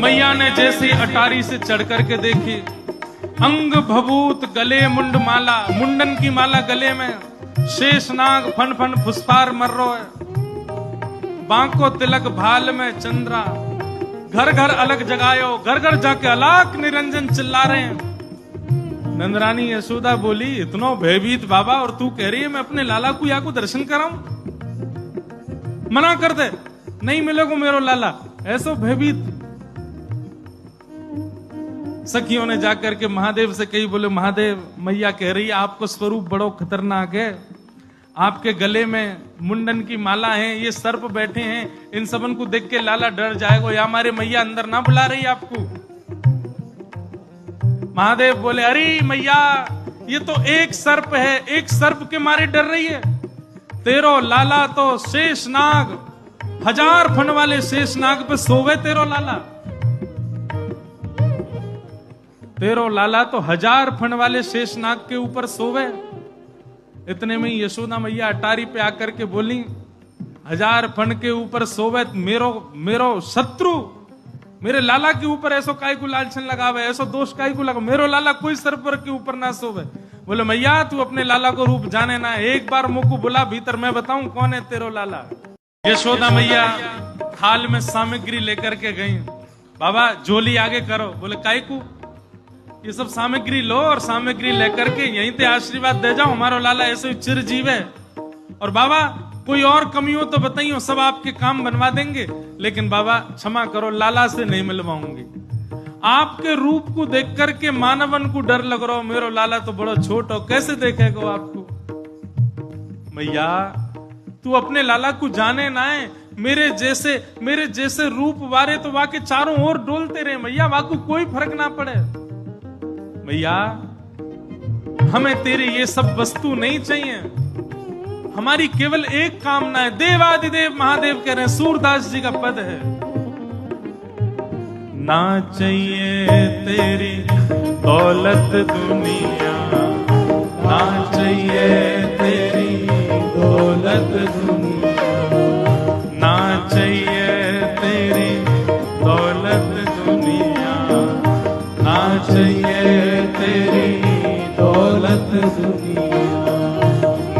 मैया ने जैसे अटारी से चढ़ करके देखी, अंग भभूत गले मुंड माला, मुंडन की माला गले में, शेषनाग फन फन फुसफार मर्रो है, बांको तिलक भाल में चंद्रा, घर घर अलग जगायो, घर घर जाके अलाक निरंजन चिल्ला रहे हैं। नंदरानी यशोदा बोली, इतना भयभीत बाबा, और तू कह रही है मैं अपने लाला को या को दर्शन कराऊं? मना कर दे, नहीं मिलेगा मेरो लाला। ऐसो भयभीत। सखियों ने जाकर के महादेव से कही, बोले महादेव, मैया कह रही है आपको स्वरूप बड़ो खतरनाक है, आपके गले में मुंडन की माला है, ये सर्प बैठे हैं, इन सबन को देख के लाला डर जाएगा, या हमारे मैया अंदर ना बुला रही आपको। महादेव बोले, अरे मैया, ये तो एक सर्प है, एक सर्प के मारे डर रही है। तेरो लाला तो शेषनाग, 1000 फन वाले शेषनाग पे सोवे तेरो लाला। तेरो लाला तो 1000 फन वाले शेषनाग के ऊपर सोवे। इतने में यशोदा मैया अटारी पे आकर के बोली, 1000 फन के ऊपर सोवे मेरो शत्रु, मेरे लाला के ऊपर ऐसो काय को लालचन लगावे, ऐसो दोष काय को लगा, मेरो लाला कोई सर्पर के ऊपर ना सोवे। बोले मैया तू अपने लाला को रूप जाने ना, एक बार मुझको बुला भीतर, मैं बताऊं कौन है तेरो लाला। यशोदा मैया थाल में सामग्री लेकर के गई। बाबा झोली आगे करो। बोले काय को? ये सब सामग्री लो और सामग्री लेकर के यहीं पे आशीर्वाद दे जाओ, हमारा लाला ऐसे चिरजीव है। और बाबा कोई और कमी हो तो बताइए, सब आपके काम बनवा देंगे, लेकिन बाबा क्षमा करो, लाला से नहीं मिलवाऊंगी। आपके रूप को देख करके मानवन को डर लग रहा हो, मेरो लाला तो बड़ा छोट हो, कैसे देखेगा आपको? मैया तू अपने लाला को जाने ना है, मेरे जैसे रूप वारे तो वाके चारों ओर डोलते रहे मैया, वाको कोई फर्क ना पड़े। मैया हमें तेरे ये सब वस्तु नहीं चाहिए, हमारी केवल एक कामना है। देवादिदेव महादेव कह रहे हैं, सूरदास जी का पद है, ना चाहिए तेरी दौलत दुनिया, ना चाहिए तेरी दौलत दुनिया, ना चाहिए तेरी दौलत दुनिया, ना चाहिए तेरी दौलत दुनिया,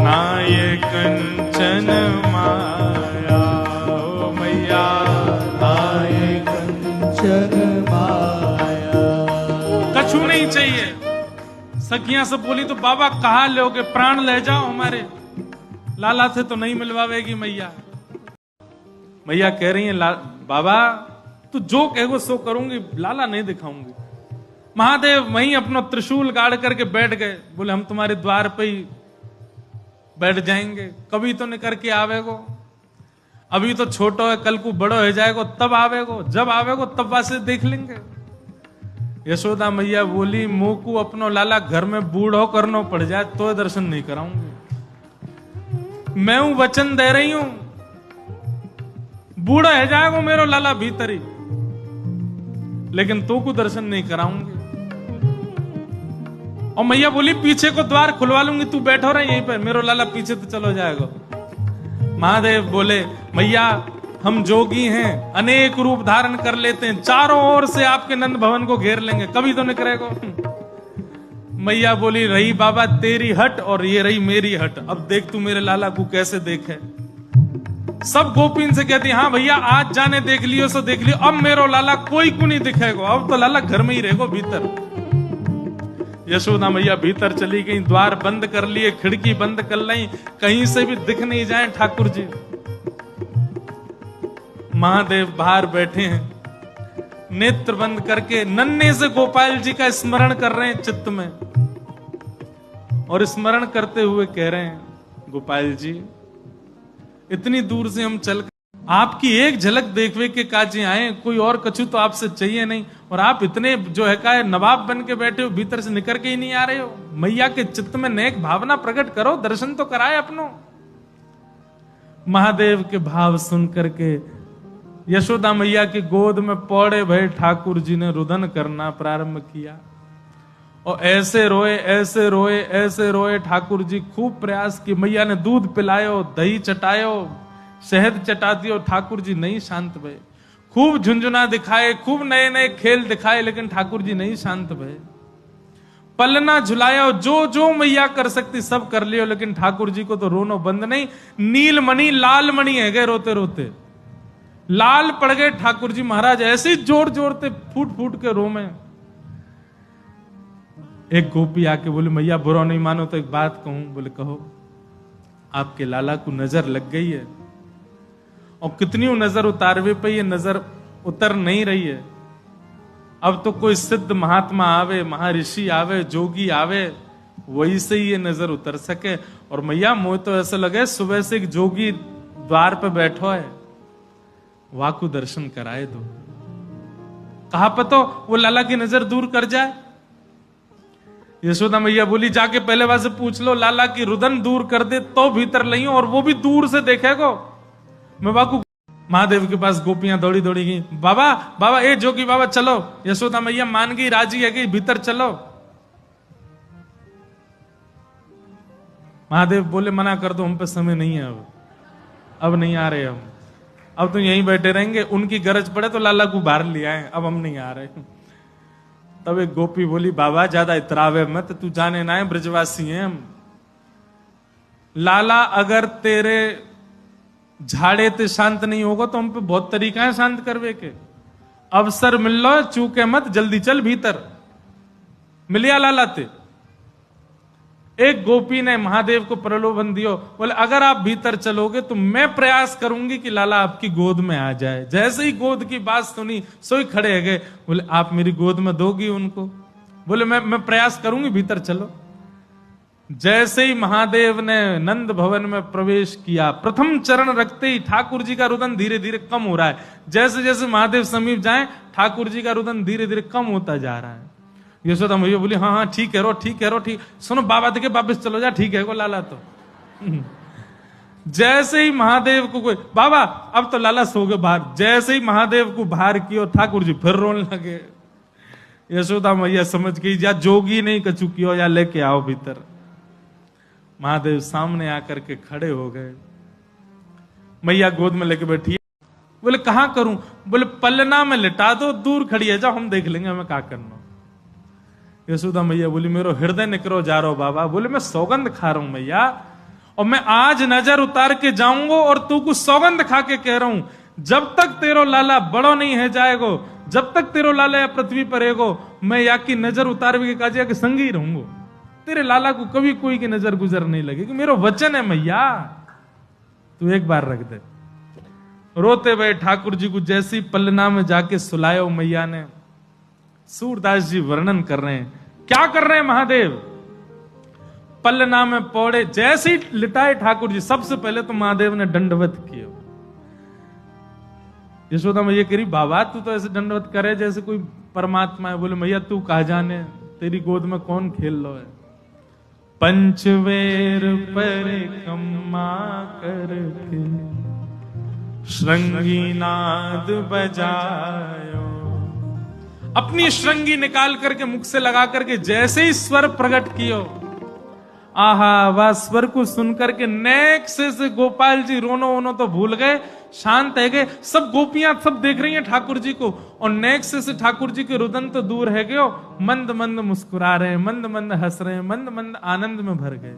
ना ये कंचन माया, ओ मैया, ना ये कंचन माया, कछु नहीं चाहिए। सखियां सब बोली तो बाबा कहा लोगे, प्राण ले जाओ हमारे, लाला से तो नहीं मिलवावेगी मैया। मैया कह रही है, बाबा तू जो कहोगे सो करूंगी, लाला नहीं दिखाऊंगी। महादेव वहीं अपना त्रिशूल गाड़ करके बैठ गए। बोले हम तुम्हारे द्वार पे ही बैठ जाएंगे, कभी तो निकर के आवेगो, अभी तो छोटो है, कल को बड़ो हो जाएगो तब आवेगो, जब आवेगो तब वासे देख लेंगे। यशोदा मैया बोली, मुंह को अपनो लाला घर में बूढ़ो करनो पड़ जाए तो दर्शन नहीं कराऊंगी। मैं हूं वचन दे रही हूं, बूढ़ा है जाएगो मेरो लाला भीतरी, लेकिन तो को दर्शन नहीं कराऊंगी। और मैया बोली, पीछे को द्वार खुलवा लूंगी, तू बैठो रहे यहीं पर, मेरो लाला पीछे तो चलो जाएगा। महादेव बोले, मैया हम जोगी हैं, अनेक रूप धारण कर लेते हैं, चारों ओर से आपके नंद भवन को घेर लेंगे, कभी तो निकलेगा। मैया बोली, रही बाबा तेरी हट और ये रही मेरी हट, अब देख तू मेरे लाला को कैसे देखे। सब गोपीन से कहती, हाँ भैया आज जाने देख लियो सो देख लियो, अब मेरो लाला कोई को नहीं दिखेगा, अब तो लाला घर में ही रहेगा भीतर। यशोदा मैया भीतर चली गई, द्वार बंद कर लिए, खिड़की बंद कर ली, कहीं से भी दिख नहीं जाए ठाकुर जी। महादेव बाहर बैठे हैं, नेत्र बंद करके नन्हे से गोपाल जी का स्मरण कर रहे हैं चित्त में, और स्मरण करते हुए कह रहे हैं, गोपाल जी इतनी दूर से हम चल आपकी एक झलक देखवे के काजे आए, कोई और कछु तो आपसे चाहिए नहीं, और आप इतने जो है का नवाब बन के बैठे हो, भीतर से निकल के ही नहीं आ रहे हो। मैया के चित्त में नेक भावना प्रकट करो, दर्शन तो कराए अपनो। महादेव के भाव सुन करके यशोदा मैया की गोद में पौड़े भय ठाकुर जी ने रुदन करना प्रारंभ किया, और ऐसे रोए ऐसे रोए ऐसे रोए। ठाकुर जी खूब प्रयास की, मैया ने दूध पिलायो, दही चटायो, शहद चटा दियो, ठाकुर जी नहीं शांत भये। खूब झुंझुना दिखाए, खूब नए नए खेल दिखाए, लेकिन ठाकुर जी नहीं शांत भये। पलना झुलाया, जो जो मैया कर सकती सब कर लियो, लेकिन ठाकुर जी को तो रोनो बंद नहीं। नीलमणि लाल मणि है गए रोते रोते, लाल पड़ गए ठाकुर जी महाराज, ऐसे जोर जोरते फूट फूट के रो में। एक गोपी आके बोले मैया बुरा नहीं मानो तो एक बात कहूं। बोले कहो। आपके लाला को नजर लग गई है, और कितनी नजर उतारवे पे ये नजर उतर नहीं रही है। अब तो कोई सिद्ध महात्मा आवे, महर्षि आवे, जोगी आवे, वही से ही ये नजर उतर सके। और मैया मोह तो ऐसा लगे सुबह से एक जोगी द्वार पे बैठो है, वाकु दर्शन कराए दो। कहा पतो वो लाला की नजर दूर कर जाए। यशोदा मैया बोली जाके पहले वहां से पूछ लो, लाला की रुदन दूर कर दे तो भीतर लइयो, और वो भी दूर से देखेगो। मैं वाकु महादेव के पास गोपियां दौड़ी दौड़ी गई, बाबा बाबा ए जोगी बाबा चलो। यशोदा मैया मान गई, राजी है गई, भीतर चलो। महादेव बोले मना कर दो, हम पे समय नहीं है, अब नहीं आ रहे हम, अब तो यहीं बैठे रहेंगे, उनकी गरज पड़े तो लाला को बाहर ले आए, अब हम नहीं आ रहे। तब एक गोपी बोली बाबा ज्यादा इतरावे मत, तू जाने ना है ब्रजवासी हैं हम। लाला अगर तेरे झाड़े ते शांत नहीं होगा तो हम पे बहुत तरीका है शांत करवे के। अवसर मिल लो, चूके मत, जल्दी चल भीतर। मिलिया लाला ते। एक गोपी ने महादेव को प्रलोभन दियो, बोले अगर आप भीतर चलोगे तो मैं प्रयास करूंगी कि लाला आपकी गोद में आ जाए। जैसे ही गोद की बात सुनी सोई खड़े है गए। बोले आप मेरी गोद में दोगी उनको? बोले मैं प्रयास करूंगी, भीतर चलो। जैसे ही महादेव ने नंद भवन में प्रवेश किया, प्रथम चरण रखते ही ठाकुर जी का रुदन धीरे धीरे कम हो रहा है। जैसे जैसे महादेव समीप जाए ठाकुर जी का रुदन धीरे धीरे कम होता जा रहा है। यशोदा मैया बोली हाँ हाँ ठीक है रो, ठीक है रो, ठीक। सुनो बाबा देखे वापिस चलो जा, ठीक है को लाला तो। जैसे ही महादेव को कोई बाबा अब तो लाला सो गए बाहर, जैसे ही महादेव को बाहर किया ठाकुर जी फिर रोने लगे। यशोदा मैया समझ गई या जोगी नहीं कछु कियो या लेके आओ भीतर। महादेव सामने आकर के खड़े हो गए, मैया गोद में लेके बैठी। बोले कहां करूं? बोले पलना में लिटा दो, दूर खड़ी है, जाओ हम देख लेंगे हमें क्या करना। यशोदा मैया बोली मेरो हृदय निकरो जा रहा हो बाबा। बोले मैं सौगंध खा रहा हूं मैया, और मैं आज नजर उतार के जाऊंगा, और तू कुछ सौगंध खा के कह रहा हूं, जब तक तेरो लाला बड़ो नहीं है जाएगो, जब तक तेरो लाला या पृथ्वी पर रहेगो, मैं या की नजर उतार के काजिया के संग ही रहूंगो। तेरे लाला को कभी कोई की नजर गुजर नहीं लगेगी, मेरो वचन है मैया, तू एक बार रख दे। रोते हुए ठाकुर जी को जैसी पलना में जाके सुलायो मैया ने। सूरदास जी वर्णन कर रहे हैं, क्या कर रहे हैं महादेव? पलना में पौड़े, जैसे ही लिटाए ठाकुर जी, सबसे पहले तो महादेव ने दंडवत किया। यशोदा मैया कह रही बाबा तू तो ऐसे दंडवत करे जैसे कोई परमात्मा है। बोले मैया तू कहा जाने, तेरी गोद में कौन खेल लो है। पंचवेर परिक्रमा करके श्रृंगी नाद बजायो। अपनी श्रृंगी निकाल करके मुख से लगा करके जैसे ही स्वर प्रकट कियो, आहा वह स्वर को सुनकर के नेक से गोपाल जी रोनो ओनो तो भूल गए, शांत है गए। सब गोपियां सब देख रही हैं ठाकुर जी को, और नेक से ठाकुर जी के रुदन तो दूर है गयो, मंद मंद मुस्कुरा रहे हैं, मंद मंद हंस रहे हैं, मंद मंद आनंद में भर गए।